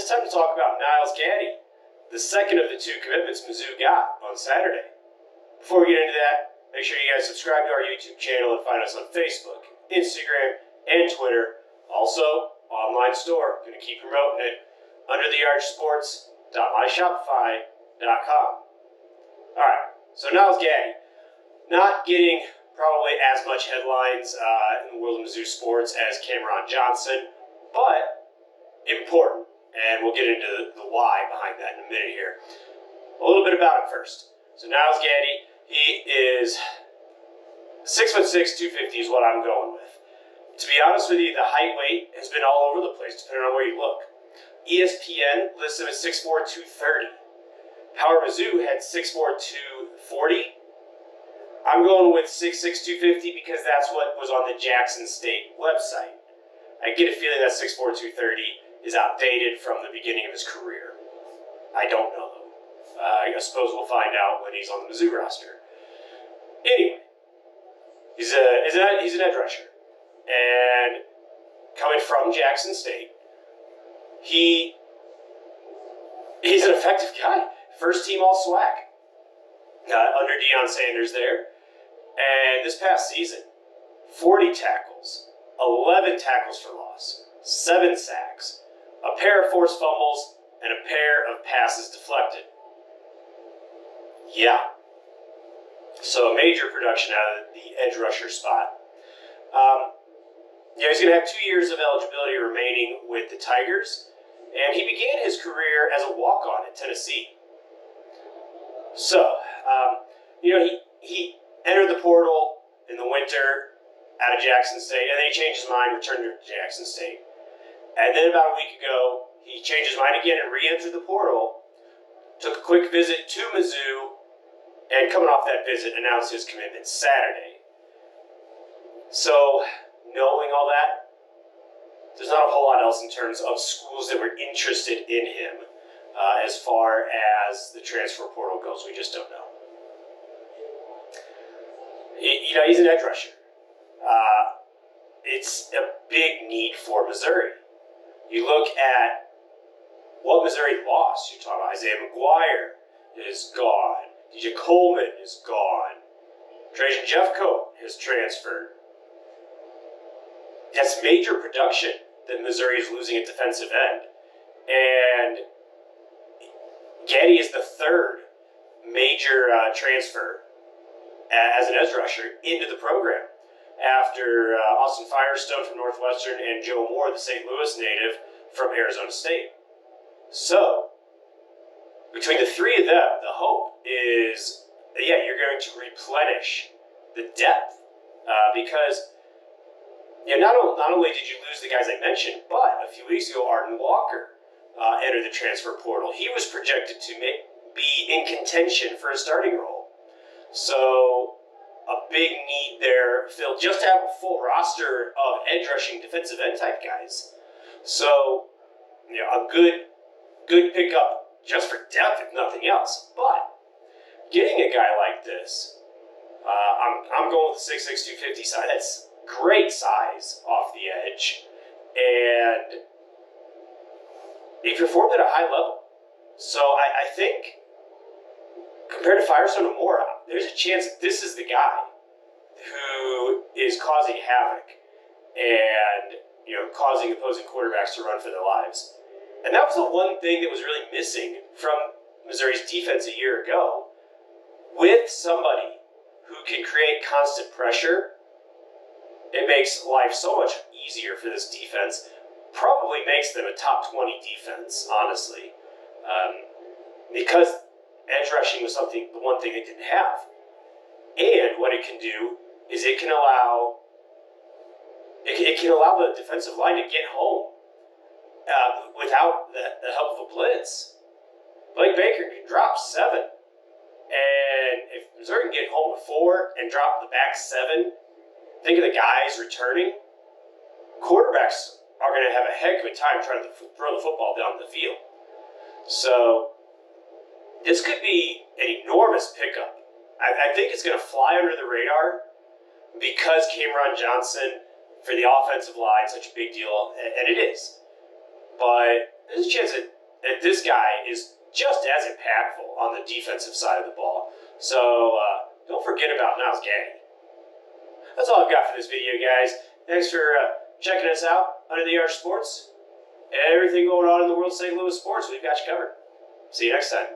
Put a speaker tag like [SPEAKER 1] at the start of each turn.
[SPEAKER 1] it's time to talk about Nyles Gaddy, the second of the two commitments Mizzou got on Saturday. Before we get into that, make sure you guys subscribe to our YouTube channel and find us on Facebook, Instagram, and Twitter. Also, online store. Going to keep promoting it. underthearchsports.myshopify.com. Alright, so Nyles Gaddy. Not getting probably as much headlines in the world of Mizzou sports as Cameron Johnson, but important. And we'll get into the why behind that in a minute here. A little bit about him first. So Nyles Gaddy, he is 6'6", 250 is what I'm going with. To be honest with you, the height weight has been all over the place depending on where you look. ESPN lists him as 6'4", 230. However, Mizzou had 6'4", 240. I'm going with 6'6", 250 because that's what was on the Jackson State website. I get a feeling that 6'4", 230 is outdated from the beginning of his career. I don't know, though. I suppose we'll find out when he's on the Mizzou roster. Anyway, he's an edge rusher. And coming from Jackson State, he's an effective guy. First team All-SWAC. Under Deion Sanders there. And this past season, 40 tackles, 11 tackles for loss, 7 sacks, a pair of forced fumbles, and a pair of passes deflected. Yeah. So a major production out of the edge rusher spot. He's going to have 2 years of eligibility remaining with the Tigers, and he began his career as a walk-on at Tennessee. So, he entered the portal in the winter out of Jackson State, and then he changed his mind, returned to Jackson State. And then about a week ago, he changed his mind again and re-entered the portal, took a quick visit to Mizzou, and coming off that visit, announced his commitment Saturday. So, knowing all that, there's not a whole lot else in terms of schools that were interested in him as far as the transfer portal goes. We just don't know. He's an edge rusher. It's a big need for Missouri. You look at what Missouri lost. You're talking about Isaiah McGuire is gone. DJ Coleman is gone. Trajan Jeffcoat has transferred. That's major production that Missouri is losing at defensive end. And Gaddy is the third major transfer as an edge rusher into the program after Austin Firestone from Northwestern and Joe Moore, the St. Louis native from Arizona State. So, between the three of them, the hope is that, you're going to replenish the depth because not only did you lose the guys I mentioned, but a few weeks ago, Arden Walker entered the transfer portal. He was projected to be in contention for a starting role. So, a big need there, Phil, just to have a full roster of edge rushing defensive end type guys. So, a good pickup just for depth, if nothing else. But getting a guy like this, I'm going with the 6'6", 250 side. That's great size off the edge, and he performed at a high level. So I think compared to Firestone and Moore, there's a chance that this is the guy who is causing havoc and causing opposing quarterbacks to run for their lives. And that was the one thing that was really missing from Missouri's defense a year ago. With somebody who can create constant pressure, it makes life so much easier for this defense. Probably makes them a top 20 defense, honestly. Because edge rushing was the one thing they didn't have. And what it can do is it can allow the defensive line to get home without the help of a blitz. Blake Baker can drop 7. And if Missouri can get home with 4 and drop the back 7, think of the guys returning. Quarterbacks are going to have a heck of a time trying to throw the football down the field. So, this could be an enormous pickup. I think it's going to fly under the radar because Cameron Johnson, for the offensive line, such a big deal, and it is. But there's a chance that And this guy is just as impactful on the defensive side of the ball. So don't forget about Nyles Gaddy. That's all I've got for this video, guys. Thanks for checking us out under the Arch Sports. Everything going on in the world of St. Louis sports, we've got you covered. See you next time.